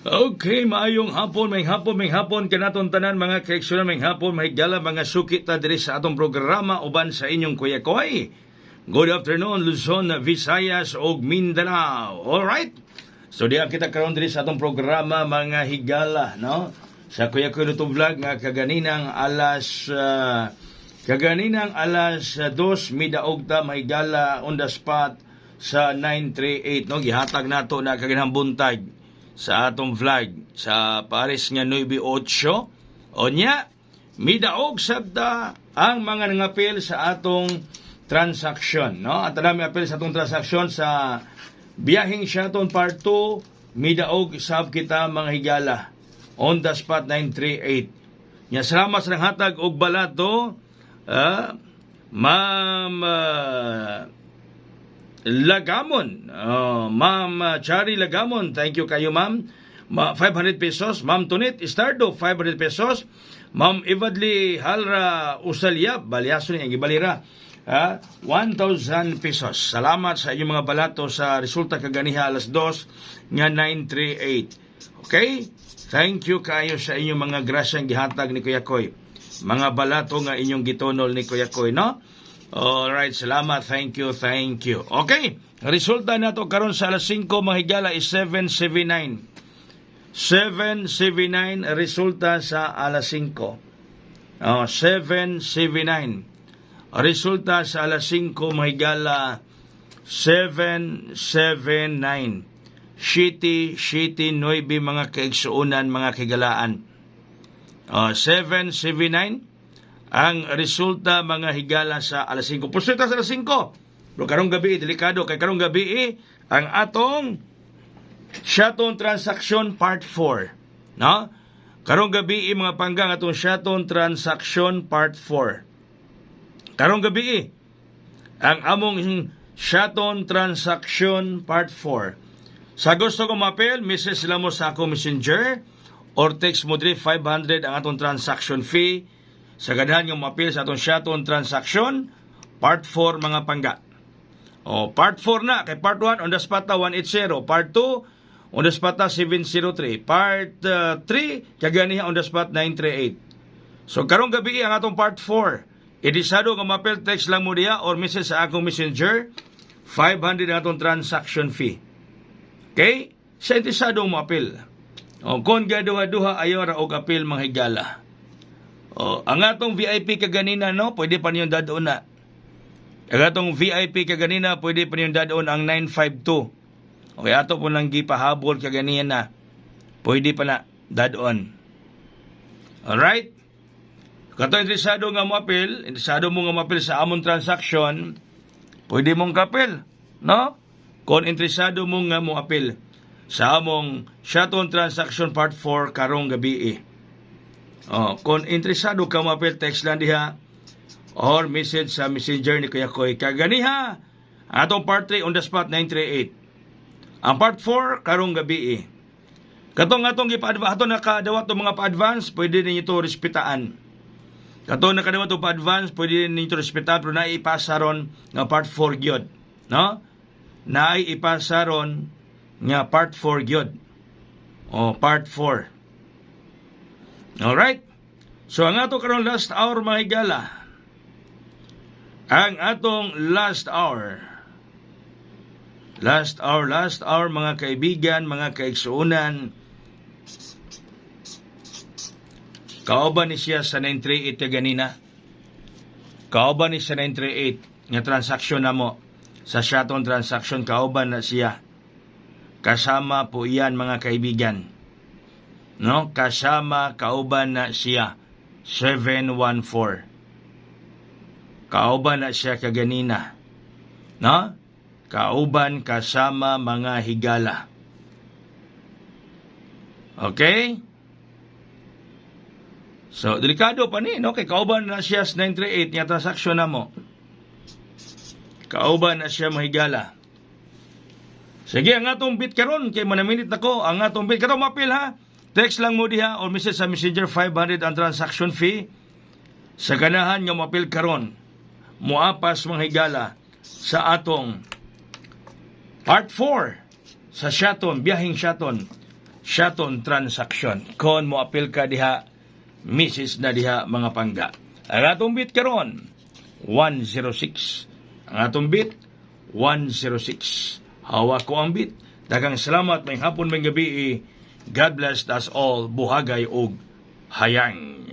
Okay, maayong hapon, may hapon kanaton tanan mga kaigsunan, may hapon, may gala mga sukit ta diri sa atong programa uban sa inyong Kuya Koy. Good afternoon, Luzon, Visayas ug Mindanao. All right. So diha kita karon diri sa atong programa mga higala, no? Sa Kuya Koy Luto Vlog nga kaganinang alas 2 midaog ta mahigala on the spot sa 938, no? Gihatag nato na kaganang buntag sa atong vlog sa Paris nga 9-8. Onya, midaog sabda ang mga nangapil sa atong transaksyon, no? At nami apil sa atong transaksyon sa biyaheng Sheraton Part 2, midaog sab kita mga higala on the spot 938. Nya salamat sa hatag og balato, Ma'am Lagamon, Ma'am Chari Lagamon, thank you kayo ma'am. 500 pesos. Ma'am Tunit Istardo, 500 pesos. Ma'am Evadli Halra Usalya, Balyaso niya, Gibalira, 1,000 pesos. Salamat sa inyong mga balato sa resulta kaganiha alas 2 nga 938. Okay? Thank you kayo sa inyong mga grasyang gihatag ni Kuya Koy. Mga balato nga inyong gitonol ni Kuya Koy, no? Alright, salamat. Thank you. Okay, resulta na to karon sa alas 5 mahigala is 779. 779 resulta sa alas 5. 779. Resulta sa alas 5 mahigala 779. Shiti 9 mga kaigsuunan, mga kigalaan. 779 ang resulta mga higala sa alas 5. Pusulta sa alas 5. Pero karong gabi, delikado kay karong gabi ang atong Sheraton Transaction Part 4. No? Karong gabi mga panggang atong Sheraton Transaction Part 4. Karong gabi ang among Sheraton Transaction Part 4. Sa gusto ko mapel, message lang mo sa ako messenger or text mo diri 500 ang atong transaction fee. Sa ganahan yung mapil sa atong Sheraton Transaction Part 4 mga pangga. Part 4 na, kay Part 1 on the spot 180, Part 2 on the spot 703, Part 3 kaganiha on the spot 938. So karong gabi ang atong Part 4. Idisado nga mapil, text lang mo diya or message sa akong messenger 500 ang atong transaction fee. Okay? Sa interesado mapil. Kung gaduha-duha ayaw ra og apil mga higala. Ang atong VIP kaganina, no, pwede pa niyong dadon na. Ang atong VIP kaganina, pwede pa niyong dadon ang 952. Okay, ato po lang gipahabol kaganina na. Pwede pa na dadon. Alright? Kato interesado nga mo apil, interesado mo nga mapil sa among transaction, pwede mong kapil, no? Kung interesado mo nga mo apil sa among Sheraton Transaction Part 4 karong gabi kung interesado ka mapil, text lang diha or message sa messenger ni Kuya Koy. Kaganiha atong Part 3 on the spot 938. Ang Part 4 karong gabi katong atong gipa-advance, atong nakadawat to mga pa-advance, pwede ninyo to respetaan. Katong nakadawat to pa-advance, pwede ninyo to respetaan, pero naipasa ron nga Part 4 gyud, no? Naipasa ron nga Part 4 gyud. Part 4. Alright? So, ang ato karong last hour, mga higala. Ang atong last hour, mga kaibigan, mga kaigsuunan, kauban ni siya sa 938 ganina. Kauban ni sa 938 nga transaksyon na mo. Sa Sheraton Transaction, kauban na siya. Kasama po iyan, mga kaibigan. No, kasama kauban na siya 714. Kauban na siya kaganina. No? Kauban kasama mga higala. Okay? So, delikado pa ni, no? Kay kauban na siya sa 938 nga transaksyon na mo. Kauban na siya mga higala. Sige, ang atong bit karon kay manaminit nako, ang atong bit karon mapil ha. Text lang mo diha or message sa messenger 500 ang transaction fee. Sa ganahan nga mapil karon, muapas mga higala sa atong Part 4 sa Sheraton, biyaheng Sheraton. Shaton transaction. Kon mo apil ka diha, misis na diha mga pangga. Ang atong bit karon 106. Ang atong bit 106. Hawak ko ang bit. Daghang salamat may hapon may gabi. God bless us all. Buhagay og hayang.